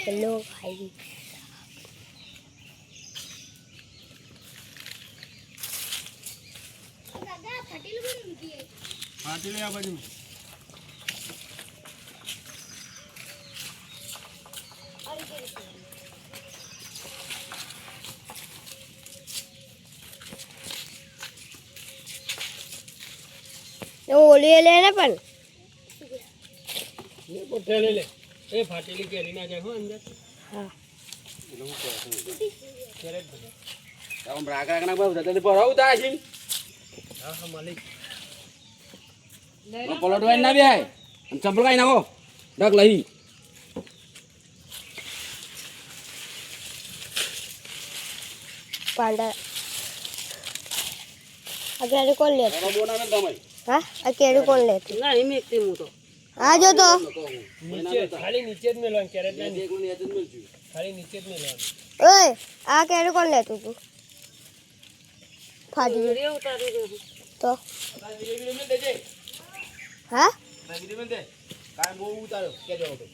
hello भाई फाटेले आ बाजू ओली लेना पण ये बोटे ले ले ए फाटेली केरी ना जाए हो अंदर हां कैरेट भरे हम राग राग ना बाबू जल्दी पर आउ दासिन हां हां मालिक ले पलट वाइन ना बे है हम चंपल काई ना को डग लही पांडा अकेले कौन लेता एनो बोना में दमई हां अकेले कौन लेता नहीं मेकते मु तो आ जो तो नीचे खाली नीचे में लो कैरेट ना एक नीचे में मिल जू खाली नीचे में लो ओए आ केड़े कौन ले तू फाड़ी वीडियो उतारी दे तो वीडियो में दे जे हां वीडियो में दे काय वो उतारो क्या जाओगे